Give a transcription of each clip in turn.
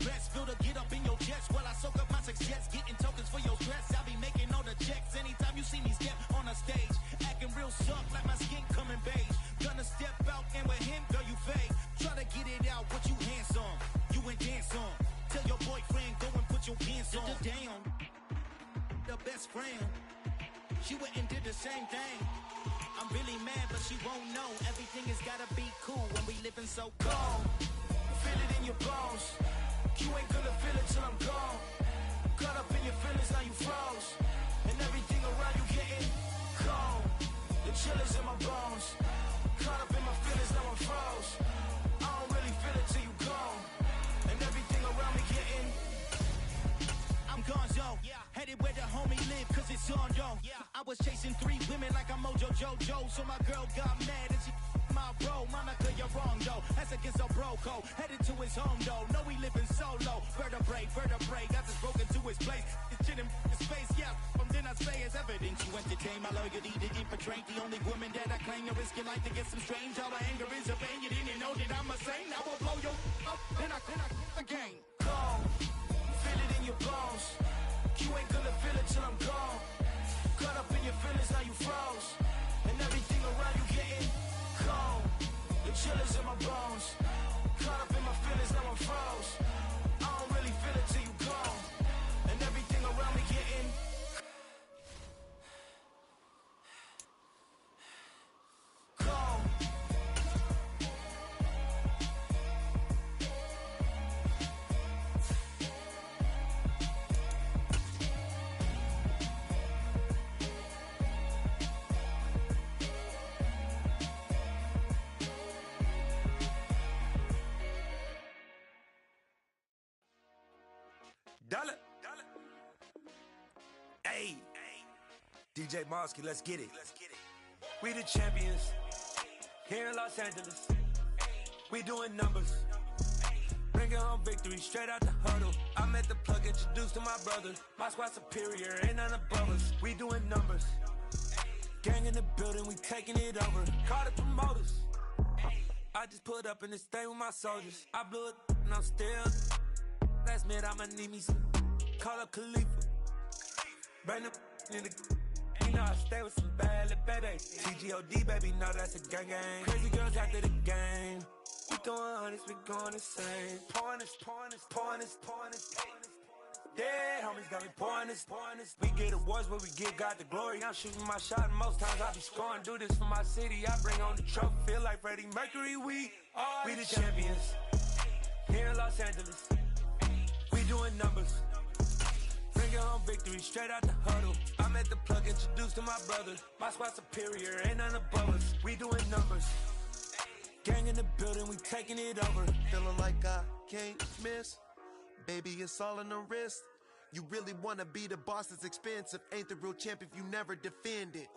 vest, feel to get up in your chest while I soak up my success, getting tokens for your stress. I'll be making all the checks anytime you see me step on a stage, acting real soft like my skin coming beige. Gonna step out and with him, girl, you fade. Try to get it out, what you handsome, you ain't dance on. Tell your boyfriend, go and put your pants on. Down, the best friend, she went and did the same thing. I'm really mad, but she won't know. Everything has gotta be cool when we living so cold. Feel it in your bones. You ain't gonna feel it till I'm gone. Caught up in your feelings, now you froze. And everything around you getting cold. The chill is in my bones. Caught up in my feelings, now I'm froze. I don't really feel it till you gone. And everything around me getting, I'm gonzo. Headed where the homie live, cause it's on though. I was chasing 3 women like I'm Mojo Jojo. So my girl got mad and she my bro. Monica, you're wrong though. That's against a bro code. Headed to his home though. No, we living solo. Vertebrae. Got this broken to his place. It's shit in his face, yeah. From then I say it's evidence. You entertain my loyalty to infiltrate. The only woman that I claim to risk your life to get some strange. All my anger is a pain. You didn't know that I'm a saint. I will blow your up. Then I again. Gone. Feel it in your bones. You ain't gonna feel it till I'm gone. Caught up in your feelings, now you froze. And everything around you getting cold. The chill is in my bones. Caught up in my feelings, now I'm froze. I don't really feel it till you gone. And everything around me getting cold. Dollar. Hey, DJ Mosky, let's get it. We the champions here in Los Angeles. We doing numbers. Bringing home victory straight out the huddle. I met the plug, introduced to my brother. My squad superior, ain't none above us. We doing numbers. Gang in the building, we taking it over. Call the promoters. I just put up in this thing with my soldiers. I blew it and I'm still. Last minute I'ma need me some. Call up Khalifa. Bring them in the. You know I stay with some bad little baby. TGOD baby, know that's a gang gang. Crazy girls after the game. We throwing hundreds, we going insane. Pouring this. Yeah, homies got me pouring this. We get awards, but we give God the glory. I'm shooting my shot, and most times I be scoring. Do this for my city, I bring on the trophy. Feel like Freddie Mercury, we the champions. Here in Los Angeles, we doing numbers. Bringing home victory straight out the huddle. I met the plug, introduced to my brother. My squad superior, ain't none above us. We doing numbers. Gang in the building, we taking it over. Feeling like I can't miss. Baby, it's all in the wrist. You really wanna be the boss, it's expensive. Ain't the real champ if you never defend it.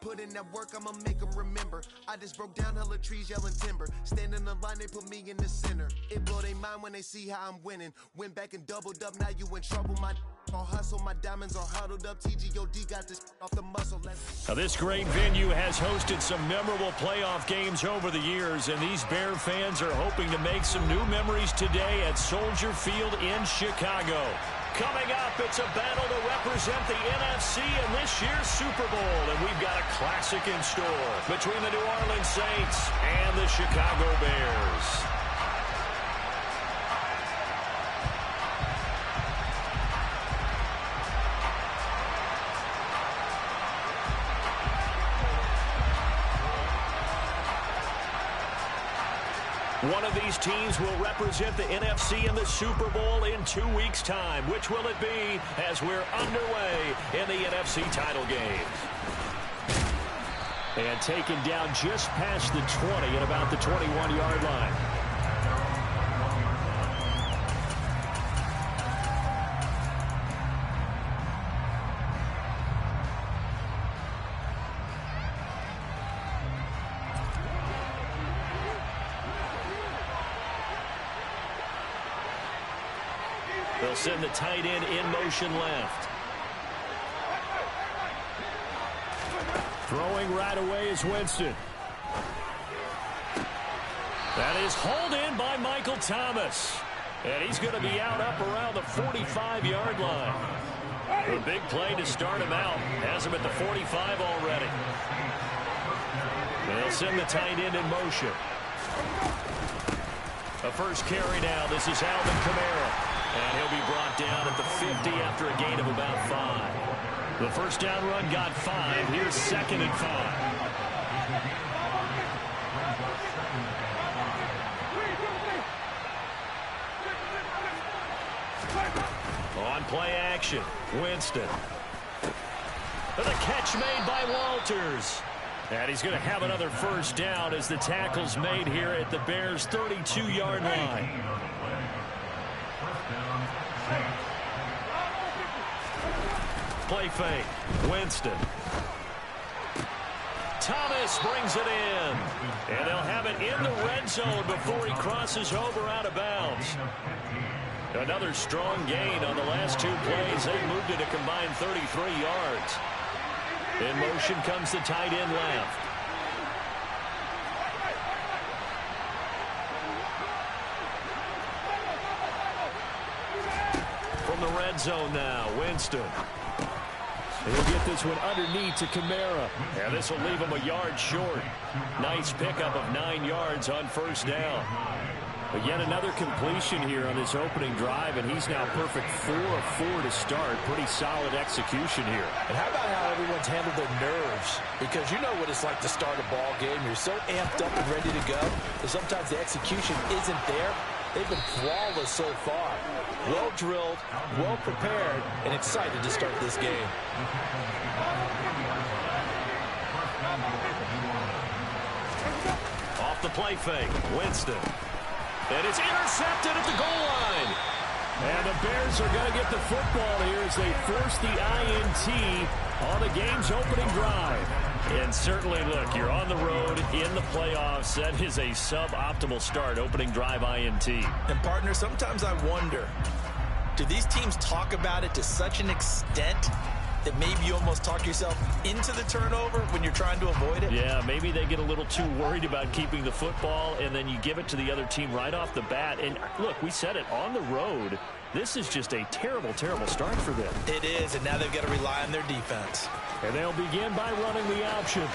Put in that work, I'ma make them remember. I just broke down hella trees, yelling timber. Stand in the line, they put me in the center. It blow they mind when they see how I'm winning. Went back and doubled up, now you in trouble. My all hustle, my diamonds are huddled up. TGOD got this off the muscle. Now, this great venue has hosted some memorable playoff games over the years, and these Bear fans are hoping to make some new memories today at Soldier Field in Chicago. Coming up, it's a battle to represent the NFC in this year's Super Bowl, and we've got a classic in store between the New Orleans Saints and the Chicago Bears. One of these teams will represent the NFC in the Super Bowl in 2 weeks' time. Which will it be as we're underway in the NFC title game? And taken down just past the 20 at about the 21-yard line. They'll send the tight end in motion left. Throwing right away is Winston. That is hauled in by Michael Thomas. And he's going to be out up around the 45-yard line. A big play to start him out. Has him at the 45 already. They'll send the tight end in motion. A first carry now. This is Alvin Kamara. And he'll be brought down at the 50 after a gain of about 5. The first down run got 5. Here's 2nd and 5. On play action, Winston. And the catch made by Walters. And he's going to have another first down as the tackle's made here at the Bears' 32-yard line. Play fake, Winston. Thomas brings it in. And they'll have it in the red zone before he crosses over out of bounds. Another strong gain on the last 2 plays. They moved it a combined 33 yards. In motion comes the tight end left. From the red zone now, Winston. He'll get this one underneath to Kamara. And this will leave him a yard short. Nice pickup of 9 yards on first down. But yet another completion here on this opening drive, and he's now perfect 4 of 4 to start. Pretty solid execution here. And how about how everyone's handled their nerves? Because you know what it's like to start a ball game. You're so amped up and ready to go that sometimes the execution isn't there. They've been flawless so far. Well drilled, well prepared, and excited to start this game. Off the play fake, Winston. And it's intercepted at the goal line. And the Bears are going to get the football here as they force the INT on the game's opening drive. And certainly, look, you're on the road in the playoffs. That is a suboptimal start, opening drive INT. And, partner, sometimes I wonder, do these teams talk about it to such an extent that maybe you almost talk yourself into the turnover when you're trying to avoid it? Yeah, maybe they get a little too worried about keeping the football, and then you give it to the other team right off the bat. And, look, we said it, on the road, this is just a terrible, terrible start for them. It is, and now they've got to rely on their defense. And they'll begin by running the option.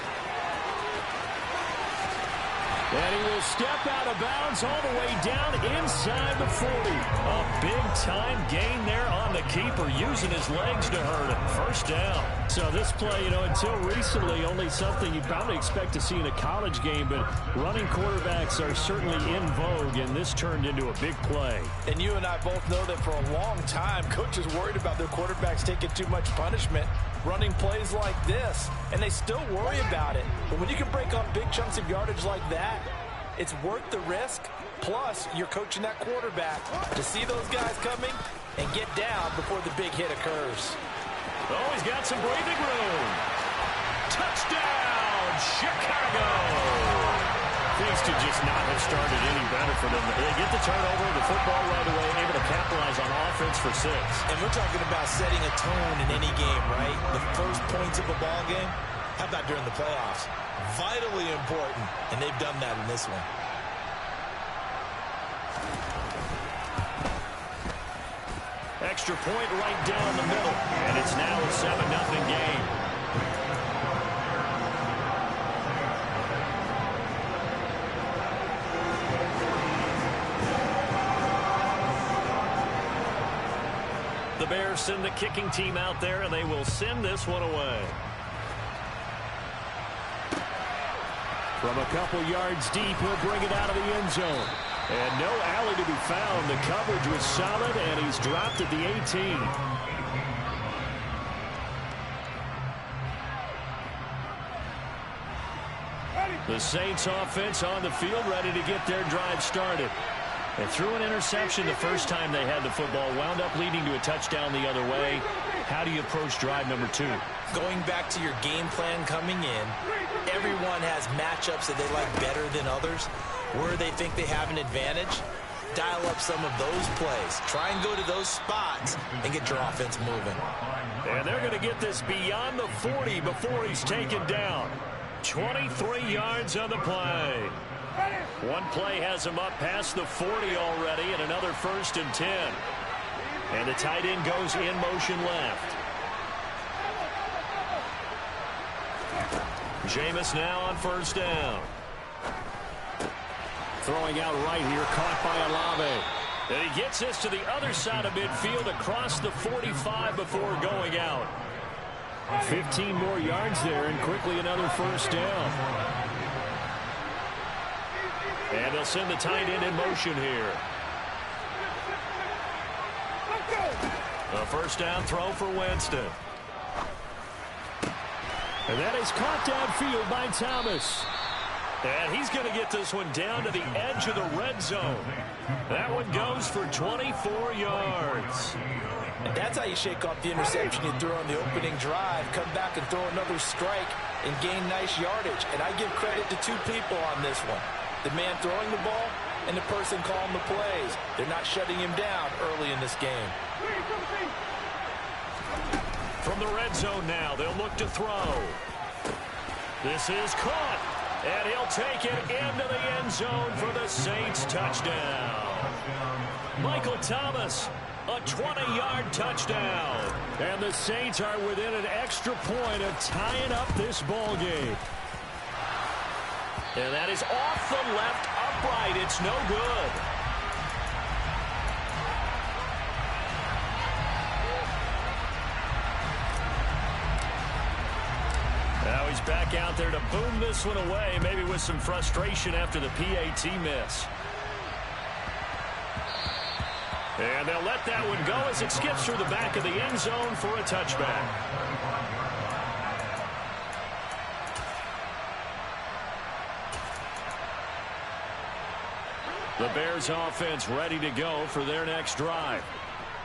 And he will step out of bounds all the way down inside the 40. A big-time gain there on the keeper, using his legs to hurt him. First down. So this play, until recently, only something you'd probably expect to see in a college game, but running quarterbacks are certainly in vogue, and this turned into a big play. And you and I both know that for a long time, coaches worried about their quarterbacks taking too much punishment running plays like this, and they still worry about it. But when you can break up big chunks of yardage like that, it's worth the risk. Plus, you're coaching that quarterback to see those guys coming and get down before the big hit occurs. Oh, he's got some breathing room. Touchdown, Chicago! Things could just not have started any better for them. They get the turnover, the football right away, able to capitalize on offense for 6. And we're talking about setting a tone in any game, right? The first points of a ball game. How about during the playoffs? Vitally important, and they've done that in this one. Extra point right down the middle, and it's now a 7-0 game. The Bears send the kicking team out there, and they will send this one away. From a couple yards deep, he'll bring it out of the end zone. And no alley to be found. The coverage was solid, and he's dropped at the 18. The Saints offense on the field, ready to get their drive started. They threw an interception the first time they had the football, wound up leading to a touchdown the other way. How do you approach drive number 2? Going back to your game plan coming in, everyone has matchups that they like better than others. Where they think they have an advantage, dial up some of those plays. Try and go to those spots and get your offense moving. And they're going to get this beyond the 40 before he's taken down. 23 yards on the play. One play has him up past the 40 already, and another 1st and 10. And the tight end goes in motion left. Jameis now on 1st down. Throwing out right here, caught by Olave. And he gets this to the other side of midfield across the 45 before going out. 15 more yards there, and quickly another 1st down. And they'll send the tight end in motion here. A 1st down throw for Winston. And that is caught downfield by Thomas. And he's going to get this one down to the edge of the red zone. That one goes for 24 yards. And that's how you shake off the interception you threw on the opening drive. Come back and throw another strike and gain nice yardage. And I give credit to two people on this one. The man throwing the ball and the person calling the plays. They're not shutting him down early in this game. From the red zone now, they'll look to throw. This is caught. And he'll take it into the end zone for the Saints touchdown. Michael Thomas, a 20-yard touchdown. And the Saints are within an extra point of tying up this ball game. And that is off the left upright. It's no good. Now he's back out there to boom this one away, maybe with some frustration after the PAT miss. And they'll let that one go as it skips through the back of the end zone for a touchback. The Bears offense ready to go for their next drive.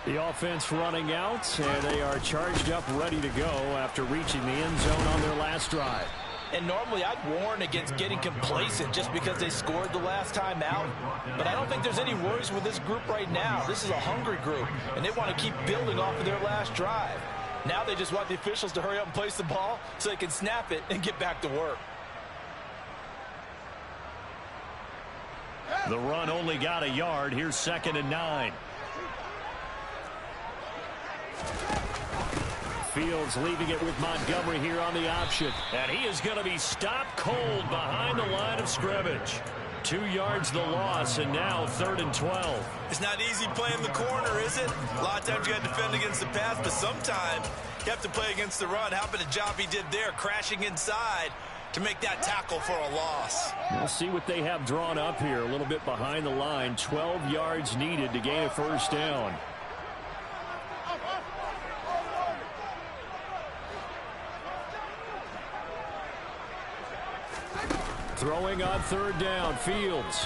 The offense running out, and they are charged up, ready to go after reaching the end zone on their last drive. And normally I'd warn against getting complacent just because they scored the last time out. But I don't think there's any worries with this group right now. This is a hungry group, and they want to keep building off of their last drive. Now they just want the officials to hurry up and place the ball so they can snap it and get back to work. The run only got a yard. Here's 2nd and 9. Fields leaving it with Montgomery here on the option. And he is going to be stopped cold behind the line of scrimmage. 2 yards the loss, and now 3rd and 12. It's not easy playing the corner, is it? A lot of times you got to defend against the pass, but sometimes you have to play against the run. How about the job he did there, crashing inside to make that tackle for a loss? We'll see what they have drawn up here. A little bit behind the line. 12 yards needed to gain a 1st down. Throwing on 3rd down, Fields.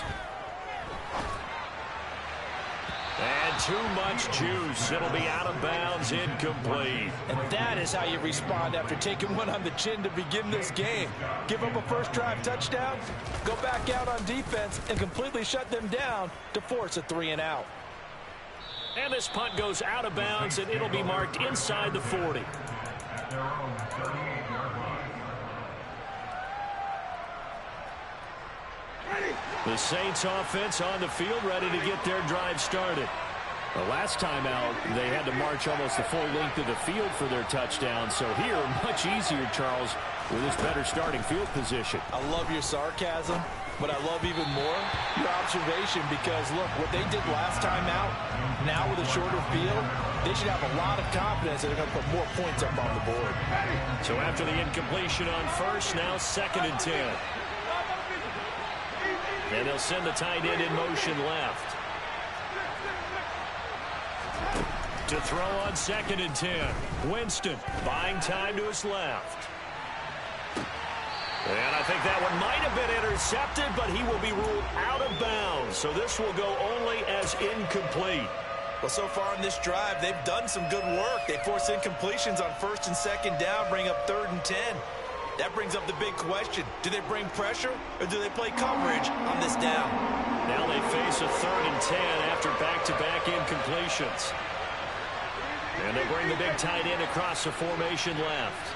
And too much juice. It'll be out of bounds, incomplete. And that is how you respond after taking one on the chin to begin this game. Give up a first drive touchdown, go back out on defense, and completely shut them down to force a 3-and-out. And this punt goes out of bounds, and it'll be marked inside the 40. The Saints offense on the field ready to get their drive started. The last time out, they had to march almost the full length of the field for their touchdown. So here, much easier, Charles, with this better starting field position. I love your sarcasm, but I love even more your observation because, look, what they did last time out, now with a shorter field, they should have a lot of confidence that they're going to put more points up on the board. So after the incompletion on 1st, now 2nd and 10. And they'll send the tight end in motion left. To throw on 2nd and 10. Winston buying time to his left. And I think that one might have been intercepted, but he will be ruled out of bounds. So this will go only as incomplete. Well, so far in this drive, they've done some good work. They force incompletions on 1st and 2nd down, bring up 3rd and 10. That brings up the big question. Do they bring pressure or do they play coverage on this down? Now they face a 3rd and 10 after back-to-back incompletions. And they bring the big tight end across the formation left.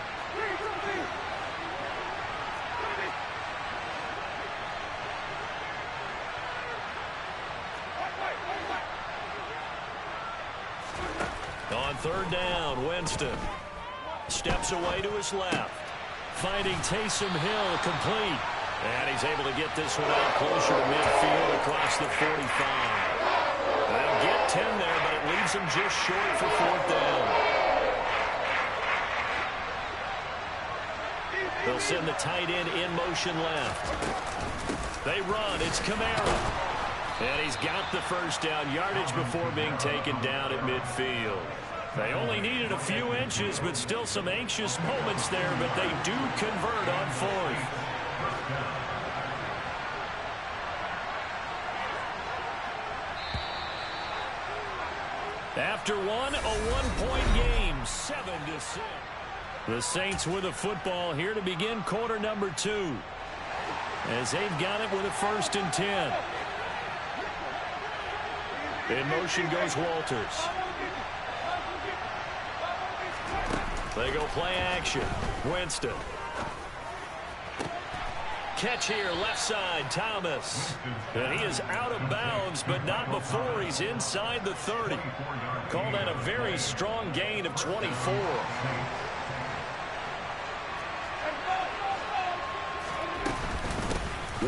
Third down, Winston. Steps away to his left. Finding Taysom Hill, complete. And he's able to get this one out closer to midfield across the 45. They'll get 10 there, but it leaves them just short for fourth down. They'll send the tight end in motion left. They run. It's Kamara. And he's got the first down yardage before being taken down at midfield. They only needed a few inches, but still some anxious moments there, but they do convert on fourth. After one, a one-point game, 7-6. The Saints with a football here to begin quarter number 2. As they've got it with a 1st and 10. In motion goes Walters. They go play action. Winston. Catch here, left side, Thomas. And he is out of bounds, but not before he's inside the 30. Called that a very strong gain of 24.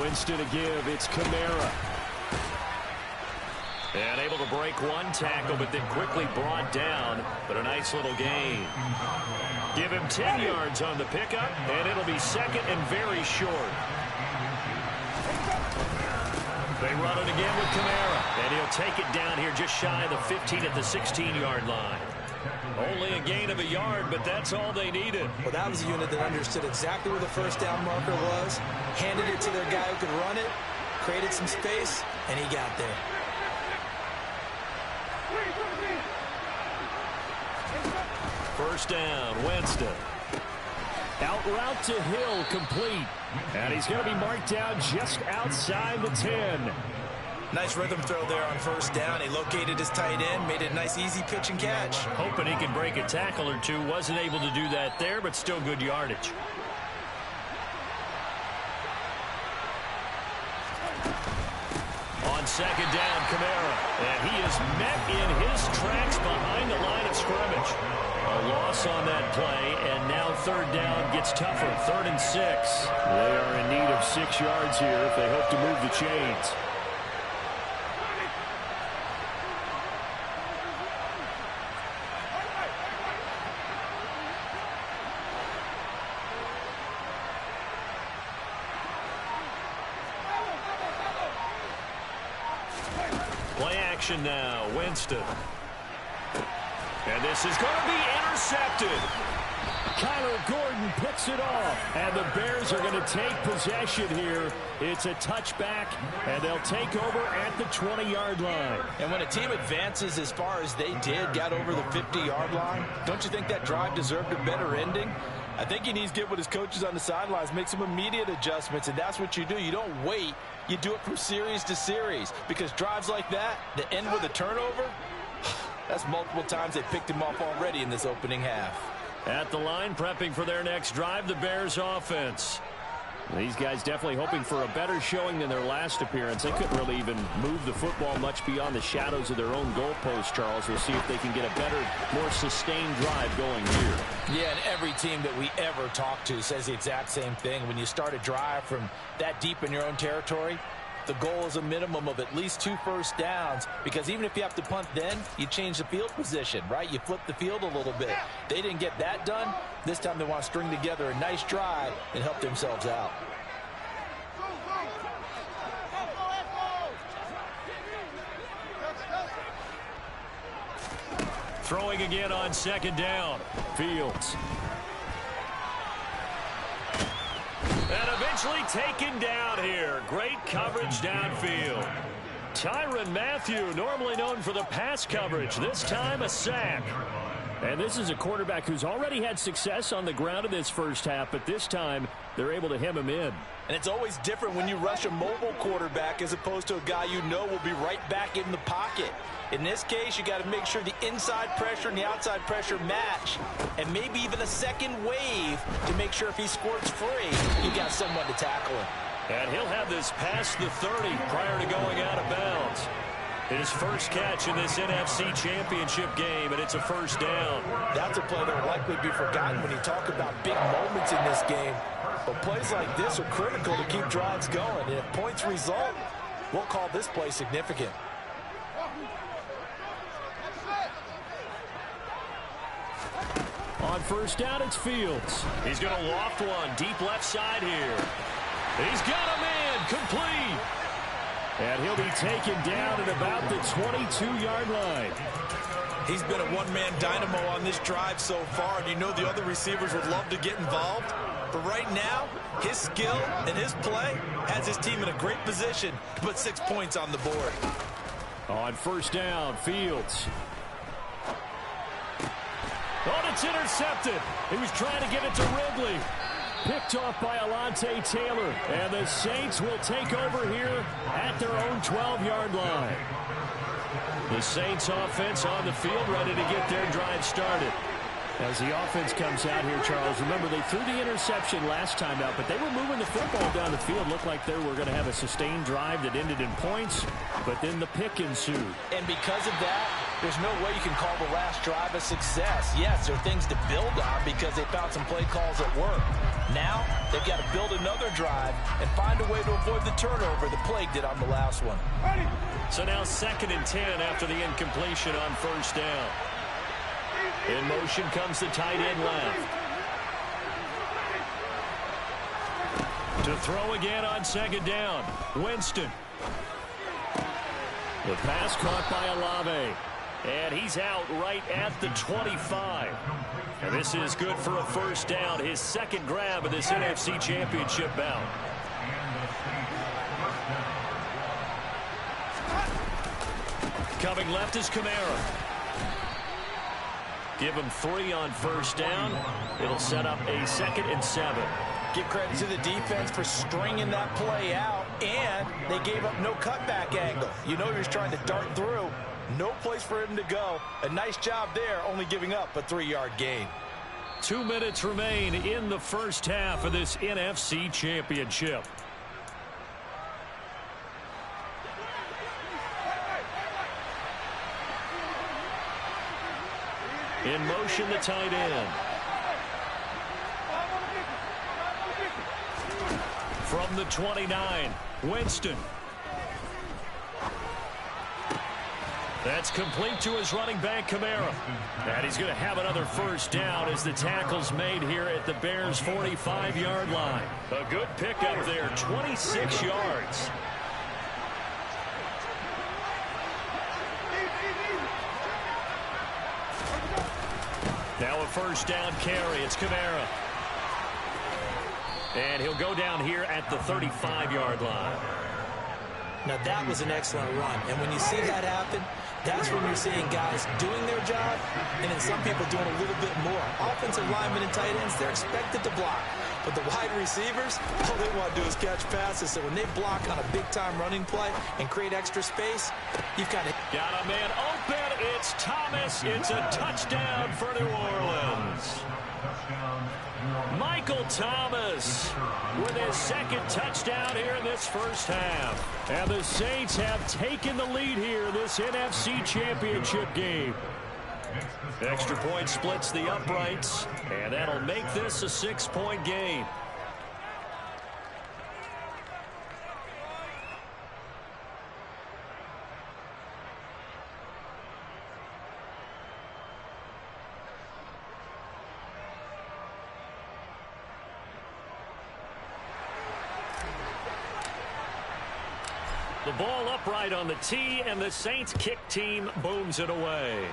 Winston to give, it's Kamara. And able to break one tackle, but then quickly brought down. But a nice little gain. Give him 10 yards on the pickup, and it'll be second and very short. They run it again with Kamara. And he'll take it down here just shy of the 15 at the 16-yard line. Only a gain of a yard, but that's all they needed. Well, that was a unit that understood exactly where the first down marker was, handed it to their guy who could run it, created some space, and he got there. First down, Winston. Out route to Hill, complete. And he's going to be marked down just outside the 10. Nice rhythm throw there on first down. He located his tight end, made it a nice easy pitch and catch. Hoping he could break a tackle or two. Wasn't able to do that there, but still good yardage. On second down, Kamara. And he is met in his tracks behind the line of scrimmage. A loss on that play, and now third down gets tougher. 3rd and 6. They are in need of 6 yards here if they hope to move the chains. Play action now, Winston. And this is going to be intercepted. Kyler Gordon picks it off. And the Bears are going to take possession here. It's a touchback, and they'll take over at the 20-yard line. And when a team advances as far as they did, got over the 50-yard line, don't you think that drive deserved a better ending? I think he needs to get with his coaches on the sidelines, make some immediate adjustments, and that's what you do. You don't wait. You do it from series to series, because drives like that end with a turnover, that's multiple times they picked him off already in this opening half. At the line, prepping for their next drive, the Bears offense. These guys definitely hoping for a better showing than their last appearance. They couldn't really even move the football much beyond the shadows of their own goalpost, Charles. We'll see if they can get a better, more sustained drive going here. Yeah, and every team that we ever talk to says the exact same thing. When you start a drive from that deep in your own territory, the goal is a minimum of at least 2 first downs, because even if you have to punt then, you change the field position, right? You flip the field a little bit. They didn't get that done. This time they want to string together a nice drive and help themselves out. Throwing again on second down. Fields. And eventually taken down here. Great coverage downfield. Tyrann Mathieu, normally known for the pass coverage, this time a sack. And this is a quarterback who's already had success on the ground in this first half, but this time they're able to hem him in. And it's always different when you rush a mobile quarterback as opposed to a guy you know will be right back in the pocket. In this case, you got to make sure the inside pressure and the outside pressure match, and maybe even a second wave to make sure if he squirts free, you got someone to tackle him. And he'll have this past the 30 prior to going out of bounds. His first catch in this NFC Championship game, and it's a first down. That's a play that will likely be forgotten when you talk about big moments in this game. But plays like this are critical to keep drives going. And if points result, we'll call this play significant. On first down, it's Fields. He's going to loft one deep left side here. He's got a man complete. And he'll be taken down at about the 22-yard line. He's been a one-man dynamo on this drive so far, and you know the other receivers would love to get involved. But right now, his skill and his play has his team in a great position to put 6 points on the board. On first down, Fields. Oh, it's intercepted. He was trying to get it to Ridley. Picked off by Alontae Taylor. And the Saints will take over here at their own 12-yard line. The Saints offense on the field, ready to get their drive started. As the offense comes out here, Charles, remember they threw the interception last time out, but they were moving the football down the field. Looked like they were going to have a sustained drive that ended in points, but then the pick ensued. And because of that, there's no way you can call the last drive a success. Yes, there are things to build on because they found some play calls that work. Now, they've got to build another drive and find a way to avoid the turnover that plagued it on the last one. So now 2nd and 10 after the incompletion on first down. In motion comes the tight end left. To throw again on 2nd down. Winston. The pass caught by Olave. And he's out right at the 25. And this is good for a first down. His second grab of this NFC Championship bout. Coming left is Kamara. Give him 3 on first down. It'll set up a 2nd and 7. Give credit to the defense for stringing that play out, and they gave up no cutback angle. You know he was trying to dart through. No place for him to go. A nice job there, only giving up a 3-yard gain. 2 minutes remain in the first half of this NFC Championship. In motion, the tight end. From the 29, Winston. That's complete to his running back, Kamara. And he's going to have another first down as the tackle's made here at the Bears' 45-yard line. A good pickup there, 26 yards. Now a first down carry. It's Kamara. And he'll go down here at the 35-yard line. Now that was an excellent run. And when you see that happen, that's when you're seeing guys doing their job and then some people doing a little bit more. Offensive linemen and tight ends, they're expected to block. But the wide receivers, all they want to do is catch passes. So when they block on a big-time running play and create extra space, you've kind of got a man open. It's Thomas. It's a touchdown for New Orleans. Michael Thomas with his second touchdown here in this first half. And the Saints have taken the lead here in this NFC Championship game. Extra point splits the uprights, and that'll make this a 6-point game. The ball upright on the tee, and the Saints kick team booms it away.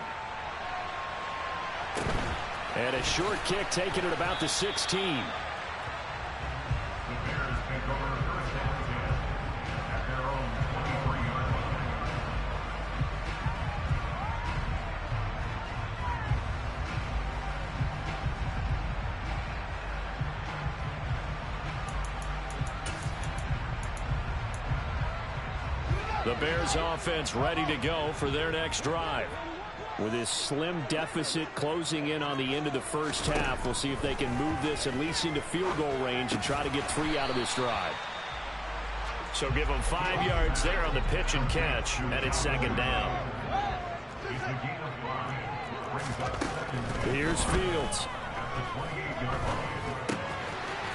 And a short kick taken at about the 16. The Bears offense ready to go for their next drive. With this slim deficit closing in on the end of the first half, we'll see if they can move this at least into field goal range and try to get 3 out of this drive. So give them 5 yards there on the pitch and catch, and it's second down. Here's Fields.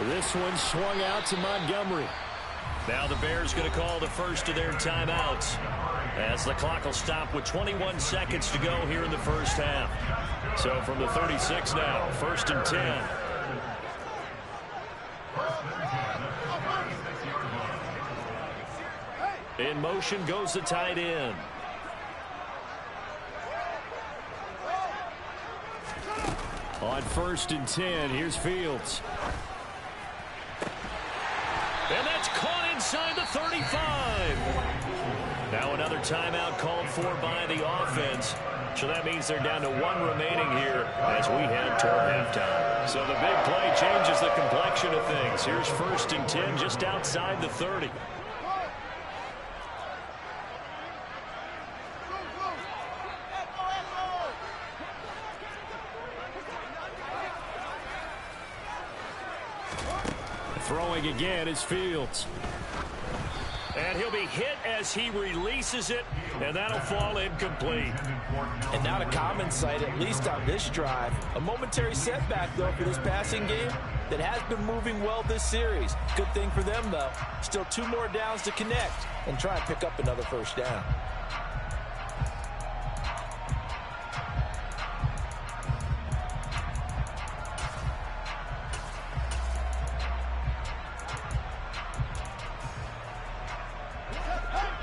This one swung out to Montgomery. Now the Bears going to call the first of their timeouts as the clock will stop with 21 seconds to go here in the first half. So from the 36 now, 1st and 10. In motion goes the tight end. On 1st and 10, here's Fields. And that's caught inside the 35. Now another timeout called for by the offense. So that means they're down to 1 remaining here as we head toward halftime. So the big play changes the complexion of things. Here's 1st and 10 just outside the 30. Throwing again is Fields. And he'll be hit as he releases it, and that'll fall incomplete. And not a common sight, at least on this drive. A momentary setback, though, for this passing game that has been moving well this series. Good thing for them, though. Still 2 more downs to connect and try and pick up another first down.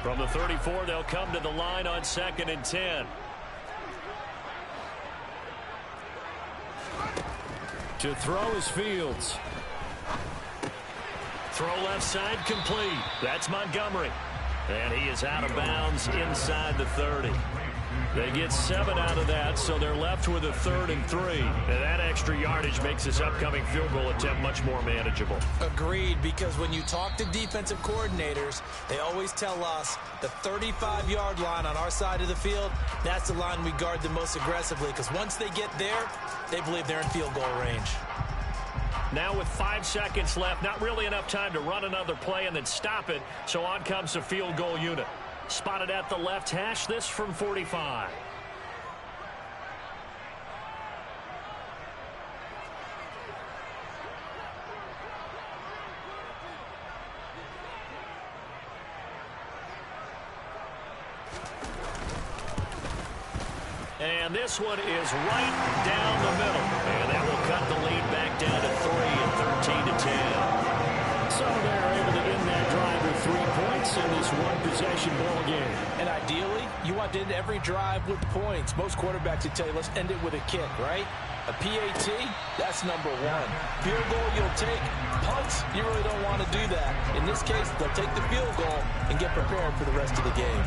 From the 34, they'll come to the line on 2nd and 10. To throw is Fields. Throw left side complete. That's Montgomery. And he is out of bounds inside the 30. They get 7 out of that, so they're left with a 3rd and 3. And that extra yardage makes this upcoming field goal attempt much more manageable. Agreed, because when you talk to defensive coordinators, they always tell us the 35-yard line on our side of the field, that's the line we guard the most aggressively, because once they get there, they believe they're in field goal range. Now with 5 seconds left, not really enough time to run another play and then stop it, so on comes the field goal unit. Spotted at the left hash, this from 45. And this one is right down the middle. And that will cut the lead back down to 3 and 13 to 10. So they're able to end that drive with 3 points in this one-possession ball game. And ideally, you want to end every drive with points. Most quarterbacks would tell you, let's end it with a kick, right? A PAT, that's number 1. Field goal you'll take. Punts, you really don't want to do that. In this case, they'll take the field goal and get prepared for the rest of the game.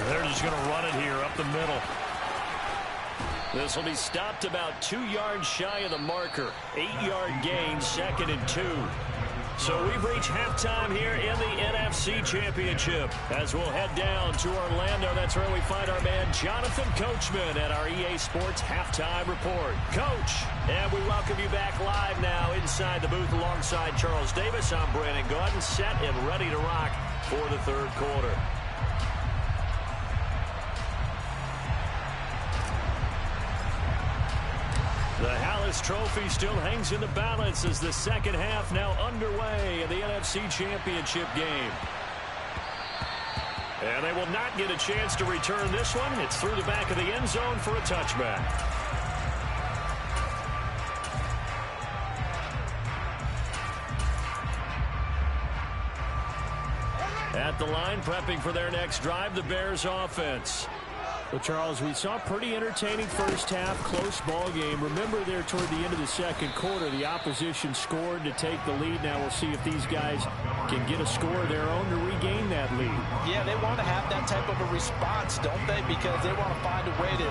They're just going to run it here up the middle. This will be stopped about 2 yards shy of the marker. 8-yard gain, 2nd and 2. So we've reached halftime here in the NFC Championship. As we'll head down to Orlando, that's where we find our man Jonathan Coachman at our EA Sports Halftime Report. Coach, and we welcome you back live now inside the booth alongside Charles Davis. I'm Brandon Gaudin, set and ready to rock for the 3rd quarter. The Hallis Trophy still hangs in the balance as the 2nd half now underway in the NFC Championship game. And they will not get a chance to return this one. It's through the back of the end zone for a touchback. At the line, prepping for their next drive, the Bears offense. Well, Charles, we saw a pretty entertaining first half, close ball game. Remember there toward the end of the 2nd quarter, the opposition scored to take the lead. Now we'll see if these guys can get a score of their own to regain that lead. Yeah, they want to have that type of a response, don't they? Because they want to find a way to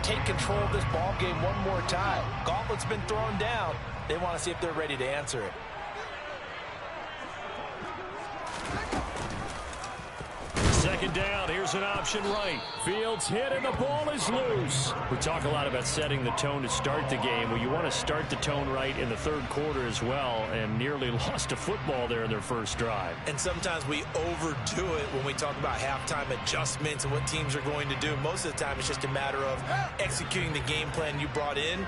take control of this ball game one more time. Gauntlet's been thrown down. They want to see if they're ready to answer it. Second down. Here's an option right. Fields hit and the ball is loose. We talk a lot about setting the tone to start the game. Well, you want to start the tone right in the third quarter as well, and nearly lost a football there in their first drive. And sometimes we overdo it when we talk about halftime adjustments and what teams are going to do. Most of the time it's just a matter of executing the game plan you brought in.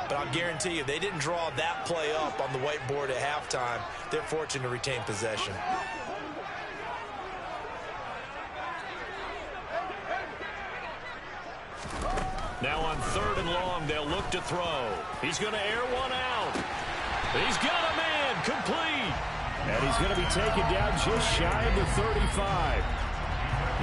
But I'll guarantee you, they didn't draw that play up on the whiteboard at halftime. They're fortunate to retain possession. Now on third and long, they'll look to throw. He's going to air one out. He's got a man, complete. And he's going to be taken down just shy of the 35.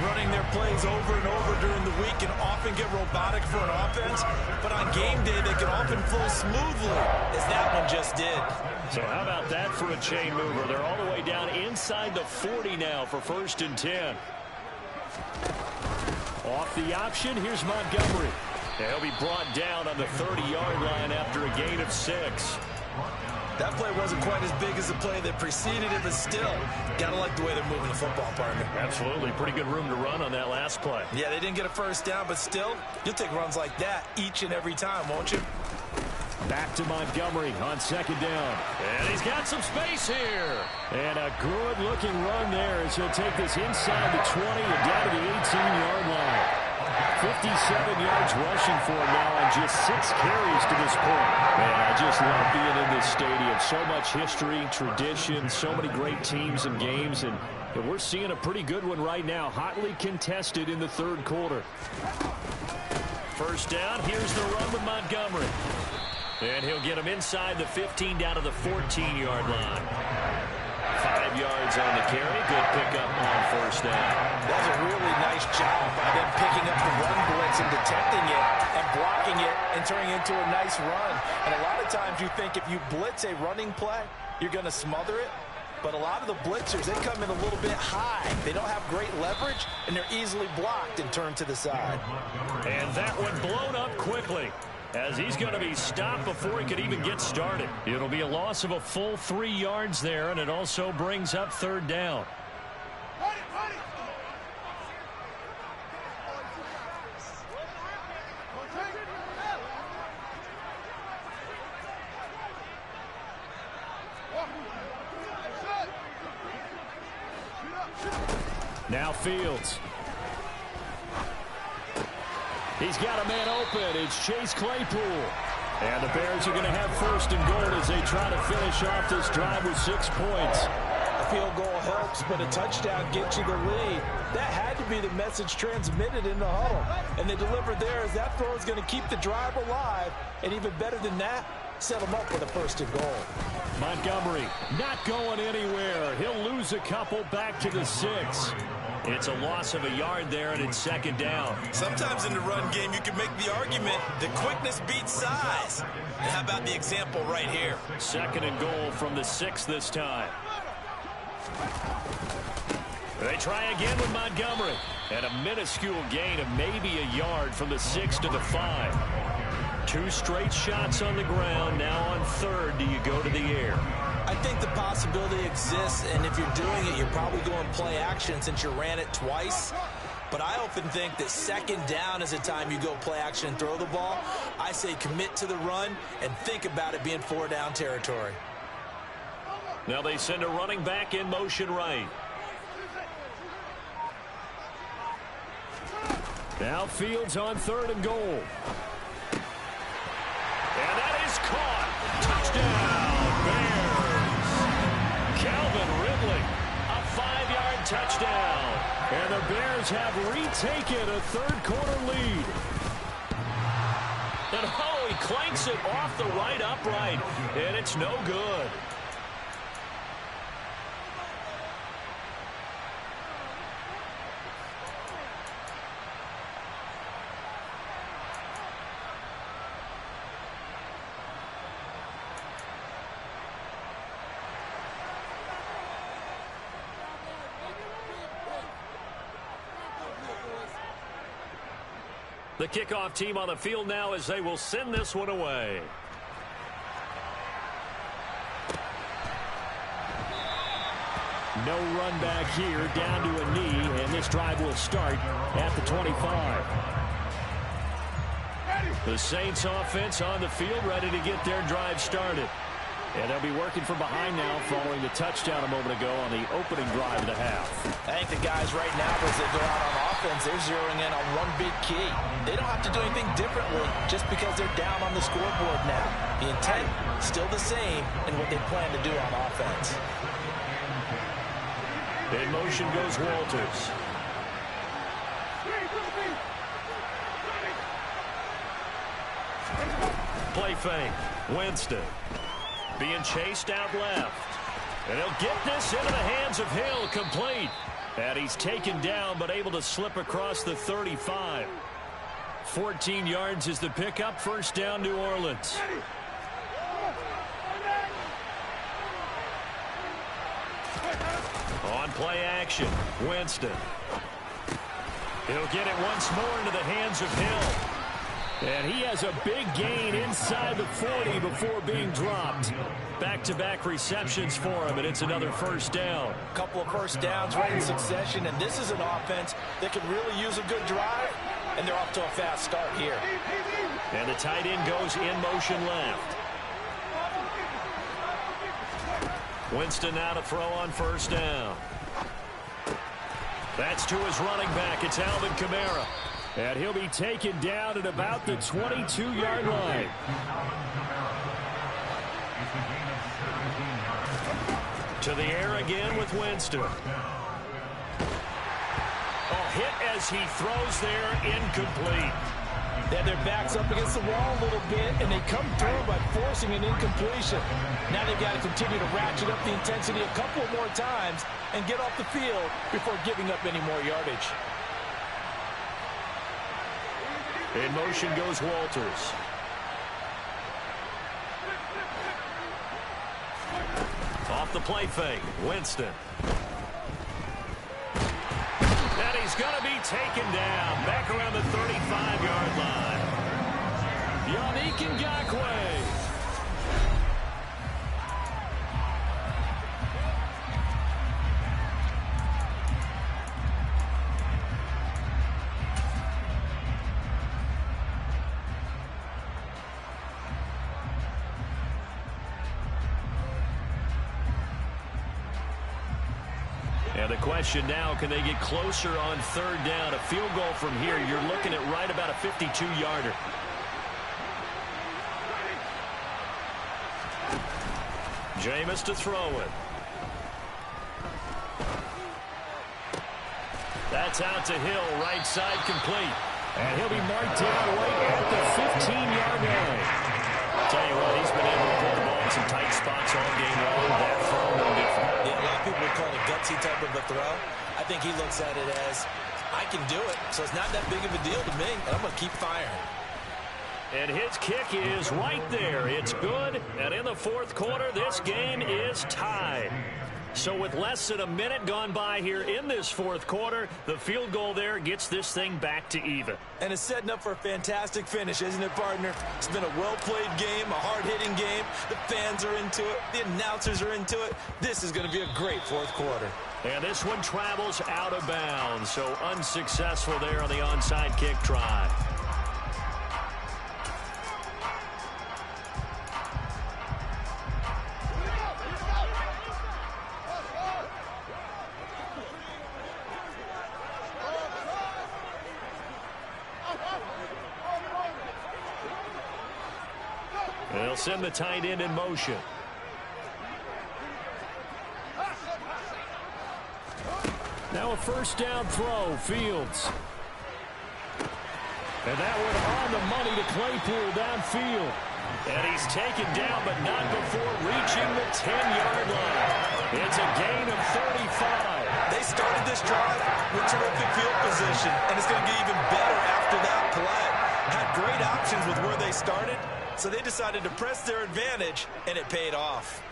Running their plays over and over during the week can often get robotic for an offense, but on game day they can often flow smoothly, as that one just did. So how about that for a chain mover? They're all the way down inside the 40 now for 1st and 10. Off the option, here's Montgomery. He'll be brought down on the 30-yard line after a gain of 6. That play wasn't quite as big as the play that preceded it, but still, gotta like the way they're moving the football, partner. Absolutely. Pretty good room to run on that last play. Yeah, they didn't get a first down, but still, you'll take runs like that each and every time, won't you? Back to Montgomery on 2nd down. And he's got some space here. And a good-looking run there as he'll take this inside the 20 and down to the 18-yard line. 57 yards rushing for him now on just 6 carries to this point. Man, I just love being in this stadium. So much history, tradition, so many great teams and games, and we're seeing a pretty good one right now, hotly contested in the third quarter. First down, here's the run with Montgomery. And he'll get him inside the 15 down to the 14-yard line. 5 yards on the carry. Good pickup on first down. That was a really nice job by them picking up the run blitz and detecting it and blocking it and turning it into a nice run. And a lot of times you think if you blitz a running play, you're going to smother it. But a lot of the blitzers, they come in a little bit high. They don't have great leverage, and they're easily blocked and turned to the side. And that one blown up quickly, as he's going to be stopped before he could even get started. It'll be a loss of a full 3 yards there, and it also brings up 3rd down. Now Fields. He's got a man open. It's Chase Claypool. And the Bears are going to have 1st and goal as they try to finish off this drive with 6 points. A field goal helps, but a touchdown gets you the lead. That had to be the message transmitted in the huddle. And they delivered there as that throw is going to keep the drive alive. And even better than that, set them up with a 1st and goal. Montgomery not going anywhere. He'll lose a couple back to the 6. It's a loss of a yard there, and it's 2nd down. Sometimes in the run game, you can make the argument that quickness beats size. And how about the example right here? 2nd and goal from the 6 this time. They try again with Montgomery. And a minuscule gain of maybe a yard from the 6 to the 5. 2 straight shots on the ground. Now on 3rd, do you go to the air? I think the possibility exists, and if you're doing it, you're probably going play action since you ran it twice. But I often think that 2nd down is the time you go play action and throw the ball. I say commit to the run and think about it being 4-down territory. Now they send a running back in motion right. Now Fields on 3rd and goal. And that is caught. Touchdown, Bears. Calvin Ridley, a 5-yard touchdown. And the Bears have retaken a third-quarter lead. And oh, he clanks it off the right upright, and it's no good. The kickoff team on the field now as they will send this one away. No run back here, down to a knee, and this drive will start at the 25. The Saints offense on the field, ready to get their drive started. And they'll be working from behind now following the touchdown a moment ago on the opening drive of the half. I think the guys right now, as they go out on offense, they're zeroing in on one big key. They don't have to do anything differently just because they're down on the scoreboard now. The intent still the same in what they plan to do on offense. In motion goes Walters. Play fake. Winston. Being chased out left. And he'll get this into the hands of Hill, complete. And he's taken down, but able to slip across the 35. 14 yards is the pickup. First down, New Orleans. On play action, Winston. He'll get it once more into the hands of Hill. And he has a big gain inside the 40 before being dropped. Back-to-back receptions for him, and it's another first down. A couple of first downs right in succession, and this is an offense that could really use a good drive, and they're off to a fast start here. And the tight end goes in motion left. Winston now to throw on first down. That's to his running back. It's Alvin Kamara. And he'll be taken down at about the 22-yard line. To the air again with Winston. Oh, hit as he throws there, incomplete. They have their backs up against the wall a little bit, and they come through by forcing an incompletion. Now they've got to continue to ratchet up the intensity a couple more times and get off the field before giving up any more yardage. In motion goes Walters. Off the play fake, Winston. And he's going to be taken down back around the 35-yard line. Yannick Ngakoue. And the question now, can they get closer on third down? A field goal from here, you're looking at right about a 52-yarder. Jameis to throw it. That's out to Hill, right side complete. And he'll be marked down right at the 15-yard line. I'll tell you what, he's been able to put the ball in some tight spots all game long. That throw, no different. Yeah, a lot of people would call it a gutsy type of a throw. I think he looks at it as, I can do it, so it's not that big of a deal to me, and I'm going to keep firing. And his kick is right there. It's good, and in the fourth quarter, this game is tied. So with less than a minute gone by here in this fourth quarter, the field goal there gets this thing back to even. And it's setting up for a fantastic finish, isn't it, partner? It's been a well-played game, a hard-hitting game. The fans are into it. The announcers are into it. This is going to be a great fourth quarter. And this one travels out of bounds, so unsuccessful there on the onside kick try. They'll send the tight end in motion. Now a first down throw, Fields. And that one on the money to Claypool downfield. And he's taken down, but not before reaching the 10-yard line. It's a gain of 35. They started this drive with terrific field position, and it's going to get even better after that play. Had great options with where they started, so they decided to press their advantage, and it paid off.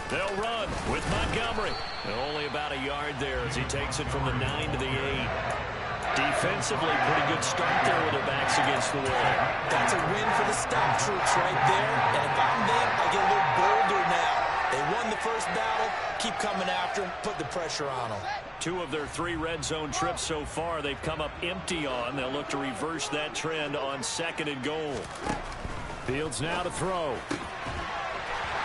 They'll run with Montgomery. And only about a yard there as he takes it from the 9 to the 8. Defensively, pretty good start there with their backs against the wall. That's a win for the stop troops right there. And if I'm them, I get a little bolder now. They won the first battle. Keep coming after them. Put the pressure on them. 2 of their 3 red zone trips so far they've come up empty on. They'll look to reverse that trend on 2nd and goal. Fields now to throw.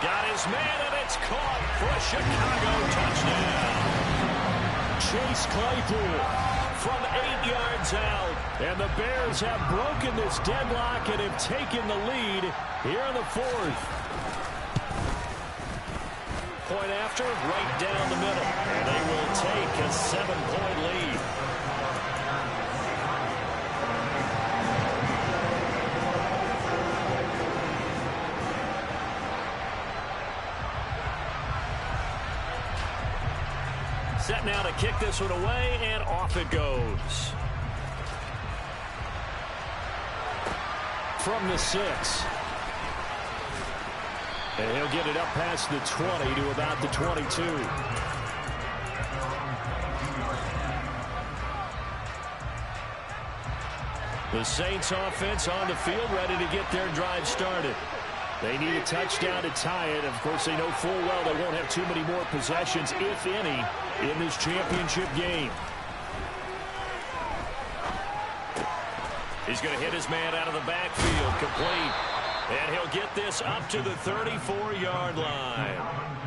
Got his man, and it's caught for a Chicago touchdown. Chase Claypool from 8 yards out. And the Bears have broken this deadlock and have taken the lead here in the 4th. Point after, right down the middle. And they will take a 7-point lead. Set now to kick this one away, and off it goes. From the 6. And he'll get it up past the 20 to about the 22. The Saints offense on the field, ready to get their drive started. They need a touchdown to tie it. Of course, they know full well they won't have too many more possessions, if any, in this championship game. He's going to hit his man out of the backfield, complete. And he'll get this up to the 34-yard line.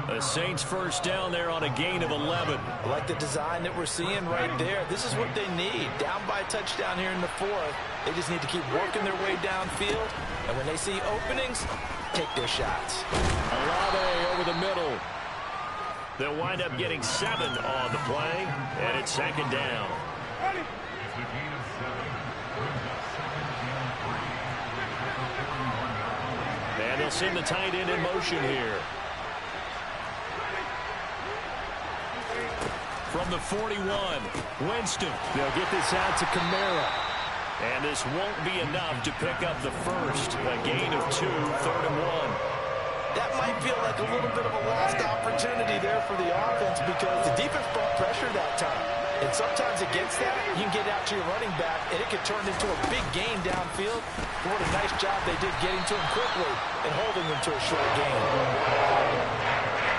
The Saints first down there on a gain of 11. I like the design that we're seeing right there. This is what they need. Down by a touchdown here in the 4th. They just need to keep working their way downfield. And when they see openings, take their shots. Olave over the middle. They'll wind up getting 7 on the play. And it's 2nd down. And they'll send the tight end in motion here. From the 41, Winston. They'll get this out to Kamara. And this won't be enough to pick up the first. A gain of 2, 3rd and 1. That might feel like a little bit of a lost opportunity there for the offense because the defense brought pressure that time. And sometimes against that, you can get out to your running back, and it can turn into a big gain downfield. What a nice job they did getting to him quickly and holding him to a short gain.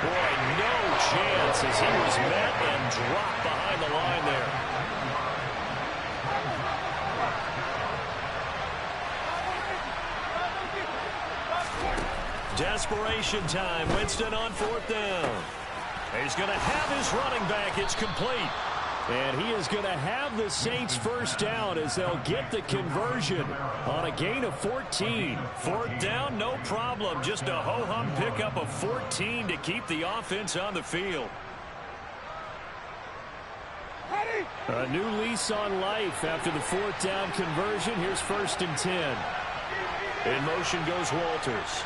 Boy, no chance as he was met and dropped behind the line there. Desperation time. Winston on 4th down. He's going to have his running back. It's complete. And he is going to have the Saints first down as they'll get the conversion on a gain of 14. 4th down, no problem. Just a ho-hum pickup of 14 to keep the offense on the field. A new lease on life after the 4th down conversion. Here's 1st and 10. In motion goes Walters.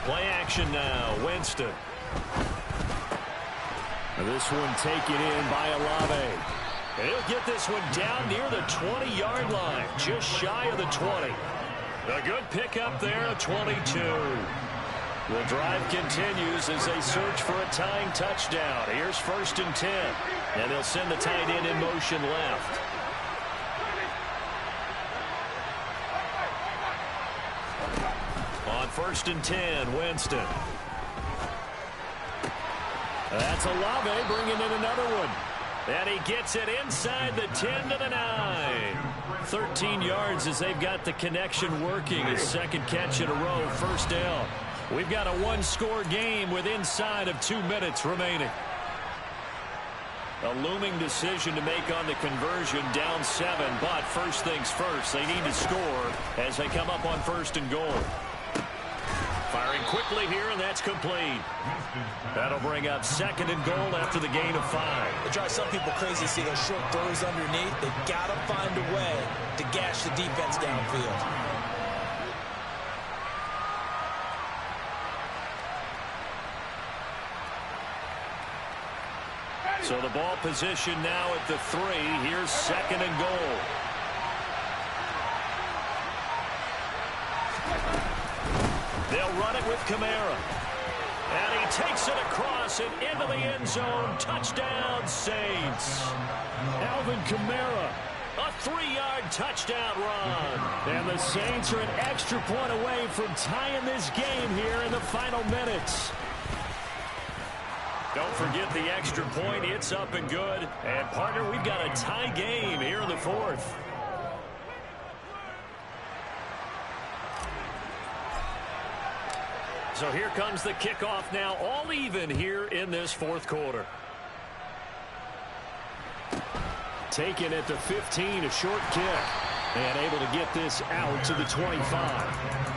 Play action now. Winston. This one taken in by Olave. And he'll get this one down near the 20-yard line, just shy of the 20. A good pickup there, a 22. The drive continues as they search for a tying touchdown. Here's 1st and 10. And they'll send the tight end in motion left. On 1st and 10, Winston. That's Olave bringing in another one. And he gets it inside the 10 to the 9. 13 yards as they've got the connection working. His 2nd catch in a row, 1st down. We've got a 1-score game with inside of 2 minutes remaining. A looming decision to make on the conversion, down 7. But first things first, they need to score as they come up on 1st and goal. Firing quickly here, and that's complete. That'll bring up 2nd and goal after the gain of 5. It drives some people crazy to see those short throws underneath. They've got to find a way to gash the defense downfield. So the ball position now at the 3. Here's 2nd and goal. They'll run it with Kamara. And he takes it across and into the end zone. Touchdown, Saints. Alvin Kamara A 3-yard touchdown run. And the Saints are an extra point away from tying this game here in the final minutes. Don't forget the extra point. It's up and good. And, partner, we've got a tie game here in the fourth. So here comes the kickoff now, all even here in this fourth quarter. Taken at the 15, a short kick. And able to get this out to the 25.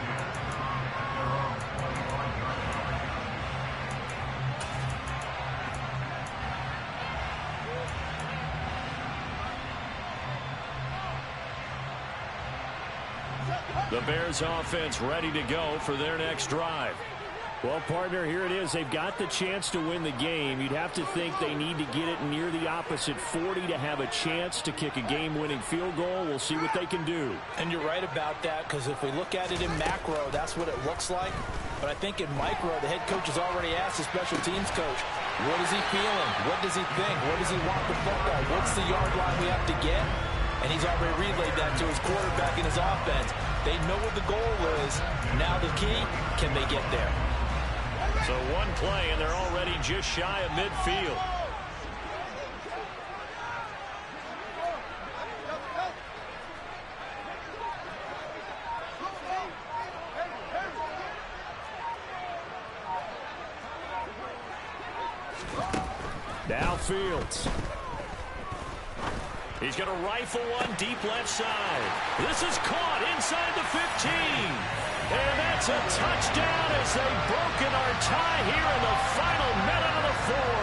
The Bears offense ready to go for their next drive. Well, partner, here it is. They've got the chance to win the game. You'd have to think they need to get it near the opposite 40 to have a chance to kick a game-winning field goal. We'll see what they can do. And you're right about that, because if we look at it in macro, that's what it looks like. But I think in micro, the head coach has already asked the special teams coach, what is he feeling? What does he think? Where does he want the football? What's the yard line we have to get? And he's already relayed that to his quarterback and his offense. They know what the goal is. Now the key, can they get there? So one play, and they're already just shy of midfield. Now Fields. He's going to rifle one deep left side. This is caught inside the 15. And that's a touchdown as they've broken our tie here in the final minute of the fourth.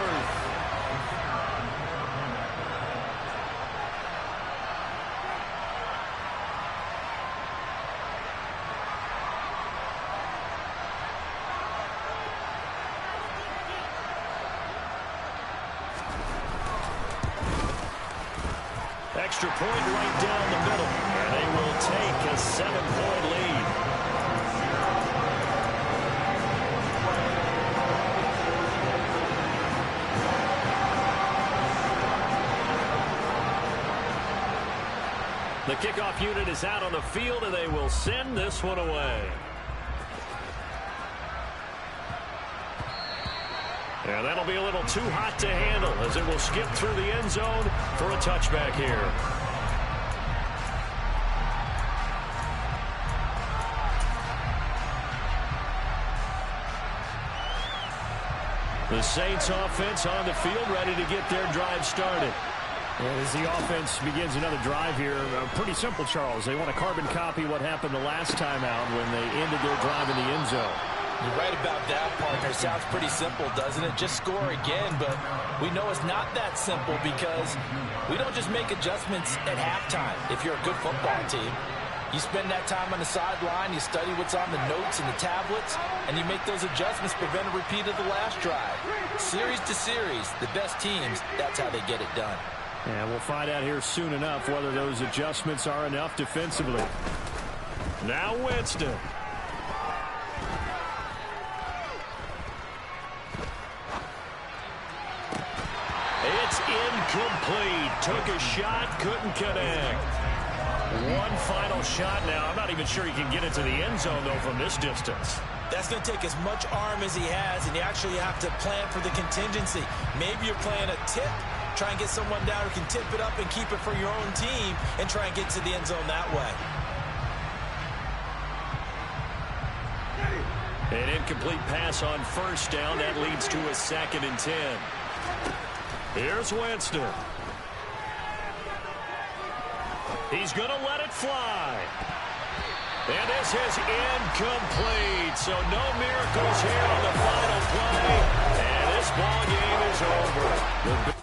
Extra point right down the middle. And they will take a 7-point lead. The kickoff unit is out on the field, and they will send this one away. And that'll be a little too hot to handle as it will skip through the end zone for a touchback here. The Saints offense on the field ready to get their drive started. As the offense begins another drive here, pretty simple, Charles. They want to carbon copy what happened the last time out when they ended their drive in the end zone. You're right about that, partner. Sounds pretty simple, doesn't it? Just score again, but we know it's not that simple because we don't just make adjustments at halftime if you're a good football team. You spend that time on the sideline, you study what's on the notes and the tablets, and you make those adjustments, prevent a repeat of the last drive. Series to series, the best teams, that's how they get it done. And we'll find out here soon enough whether those adjustments are enough defensively. Now Winston. It's incomplete. Took a shot, couldn't connect. One final shot now. I'm not even sure he can get it to the end zone, though, from this distance. That's going to take as much arm as he has, and you actually have to plan for the contingency. Maybe you're playing a tip. Try and get someone down who can tip it up and keep it for your own team and try and get to the end zone that way. An incomplete pass on first down. That leads to a 2nd and 10. Here's Winston. He's going to let it fly. And this is incomplete. So no miracles here on the final play. And this ball game is over.